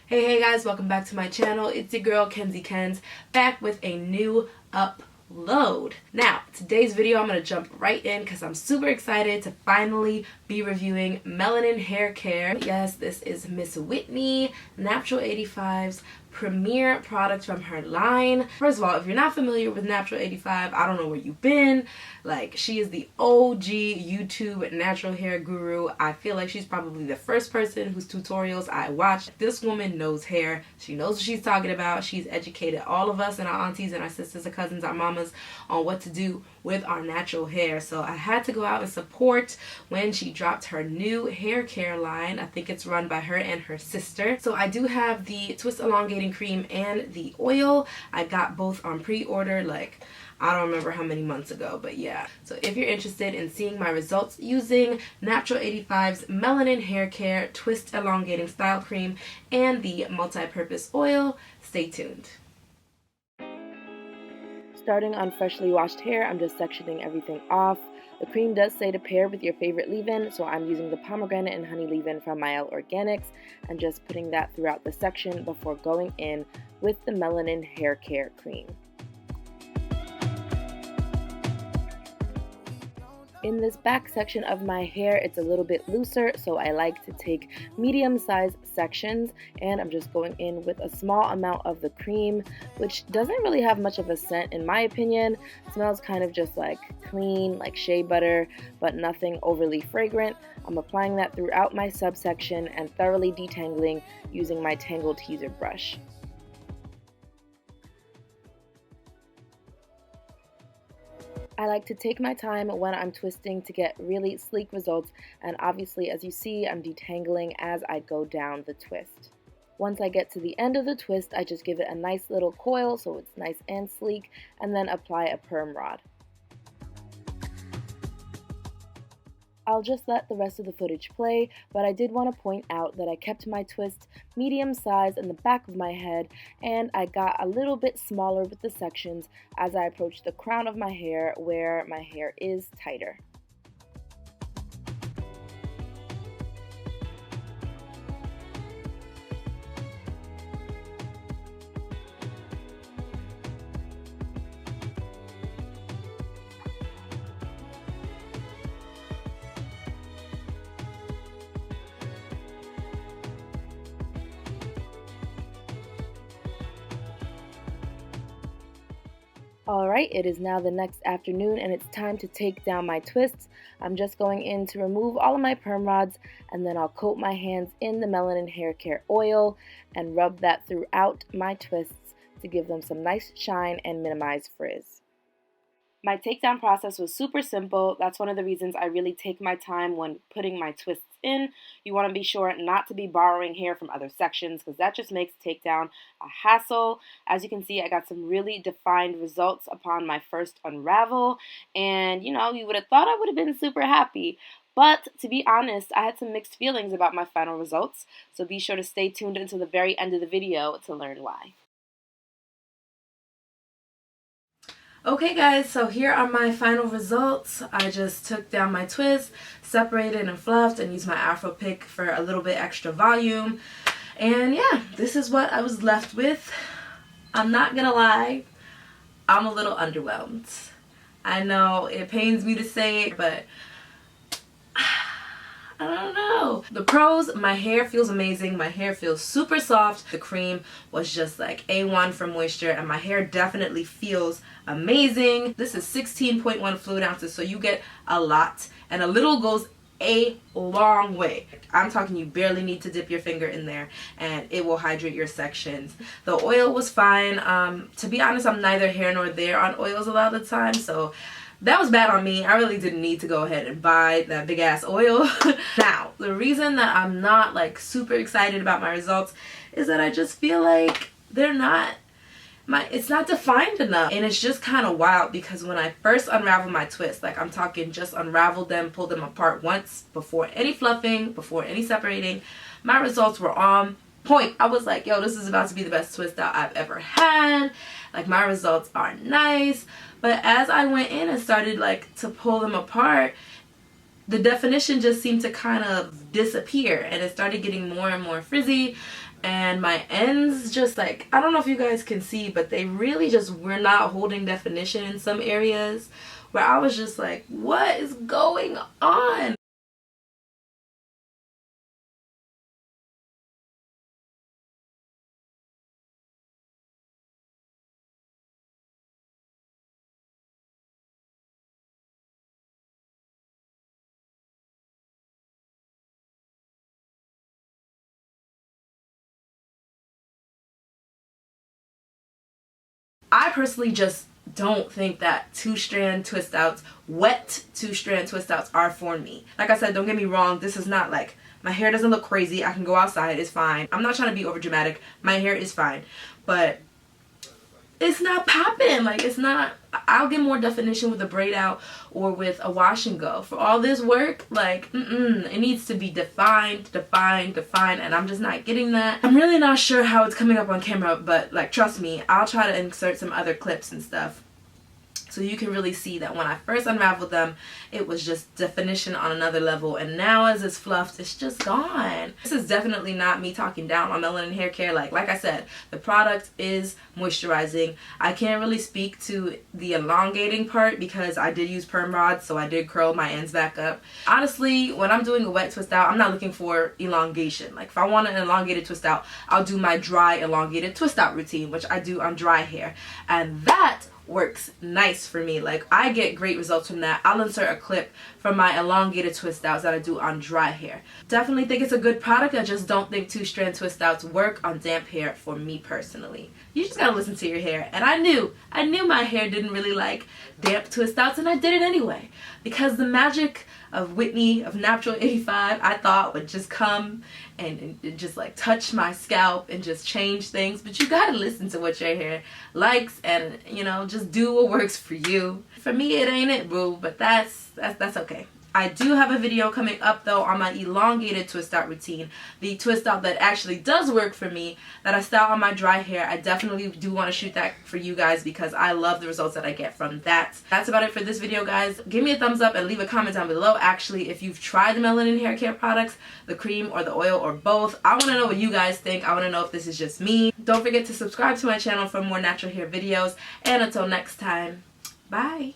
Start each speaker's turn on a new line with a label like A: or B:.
A: Hey guys, welcome back to my channel. It's your girl Kenzie Kens back with a new upload. Now, today's video I'm going to jump right in because I'm super excited to finally be reviewing Melanin Haircare. Yes, this is Miss Whitney Natural 85's premier product from her line. First of all, if you're not familiar with Natural 85, I don't know where you've been. Like, she is the OG YouTube natural hair guru. I feel like she's probably the first person whose tutorials I watched. This woman knows hair. She knows what she's talking about. She's educated all of us and our aunties and our sisters, our cousins, our mamas on what to do with our natural hair. So I had to go out and support when she dropped her new hair care line. I think it's run by her and her sister. So I do have the Twist-Elongating cream and the oil. I got both on pre-order, like, I don't remember how many months ago, but yeah. So if you're interested in seeing my results using Natural 85's Melanin Haircare Twist-Elongating Style Cream and the multi-purpose oil, stay tuned. Starting on freshly washed hair, I'm just sectioning everything off. The cream does say to pair with your favorite leave-in, so I'm using the pomegranate and honey leave-in from Mielle Organics and just putting that throughout the section before going in with the Melanin Haircare cream. In this back section of my hair, it's a little bit looser, so I like to take medium-sized sections, and I'm just going in with a small amount of the cream, which doesn't really have much of a scent in my opinion. It smells kind of just like clean, like shea butter, but nothing overly fragrant. I'm applying that throughout my subsection and thoroughly detangling using my Tangle Teaser brush. I like to take my time when I'm twisting to get really sleek results, and obviously, as you see, I'm detangling as I go down the twist. Once I get to the end of the twist, I just give it a nice little coil so it's nice and sleek, and then apply a perm rod. I'll just let the rest of the footage play, but I did want to point out that I kept my twist medium size in the back of my head, and I got a little bit smaller with the sections as I approached the crown of my hair where my hair is tighter. Alright, it is now the next afternoon and it's time to take down my twists. I'm just going in to remove all of my perm rods, and then I'll coat my hands in the Melanin Haircare oil and rub that throughout my twists to give them some nice shine and minimize frizz. My takedown process was super simple. That's one of the reasons I really take my time when putting my twists in. You want to be sure not to be borrowing hair from other sections because that just makes takedown a hassle. As you can see, I got some really defined results upon my first unravel, and you know, you would have thought I would have been super happy. But to be honest, I had some mixed feelings about my final results, so be sure to stay tuned until the very end of the video to learn why. Okay guys, so here are my final results. I just took down my twist, separated and fluffed, and used my Afro pick for a little bit extra volume. And yeah, this is what I was left with. I'm not gonna lie, I'm a little underwhelmed. I know it pains me to say it, but I don't know. The pros, my hair feels amazing. My hair feels super soft. The cream was just like A1 for moisture, and my hair definitely feels amazing. This is 16.1 fluid ounces, so you get a lot, and a little goes a long way. I'm talking you barely need to dip your finger in there and it will hydrate your sections. The oil was fine. To be honest, I'm neither here nor there on oils a lot of the time, so that was bad on me. I really didn't need to go ahead and buy that big ass oil. Now, the reason that I'm not like super excited about my results is that I just feel like they're not, it's not defined enough. And it's just kind of wild because when I first unraveled my twist, like I'm talking just unraveled them, pulled them apart once before any fluffing, before any separating, my results were on point. I was like, yo, this is about to be the best twist out I've ever had. Like, my results are nice. But as I went in and started like to pull them apart, the definition just seemed to kind of disappear, and it started getting more and more frizzy. and my ends just like, I don't know if you guys can see, but they really just were not holding definition in some areas where I was just like, what is going on? I personally just don't think that two-strand twist outs, wet two-strand twist outs, are for me. Like I said, don't get me wrong, this is not like, my hair doesn't look crazy, I can go outside, it's fine. I'm not trying to be over dramatic, my hair is fine, but it's not popping. Like, it's not, I'll get more definition with a braid out or with a wash and go. For all this work, like, it needs to be defined, and I'm just not getting that. I'm really not sure how it's coming up on camera, but like, trust me, I'll try to insert some other clips and stuff so you can really see that when I first unraveled them, it was just definition on another level, and now as it's fluffed, it's just gone. This is definitely not me talking down on Melanin Hair Care. Like I said, the product is moisturizing. I can't really speak to the elongating part because I did use perm rods, so I did curl my ends back up. Honestly, when I'm doing a wet twist out, I'm not looking for elongation. Like, if I want an elongated twist out, I'll do my dry elongated twist out routine, which I do on dry hair, and that works nice for me. Like, I get great results from that. I'll insert a clip from my elongated twist outs that I do on dry hair. Definitely think it's a good product. I just don't think two-strand twist outs work on damp hair for me personally. You just gotta listen to your hair, and I knew my hair didn't really like damp twist outs, and I did it anyway because the magic of Whitney of Natural 85 I thought would just come and just like touch my scalp and just change things. But you gotta listen to what your hair likes, and you know, just do what works for you. For me, it ain't it, boo, but that's okay. I do have a video coming up though on my elongated twist out routine, the twist out that actually does work for me, that I style on my dry hair. I definitely do want to shoot that for you guys because I love the results that I get from that. That's about it for this video, guys. Give me a thumbs up and leave a comment down below actually if you've tried the Melanin Hair Care products, the cream or the oil or both. I want to know what you guys think. I want to know if this is just me. Don't forget to subscribe to my channel for more natural hair videos, and until next time, bye.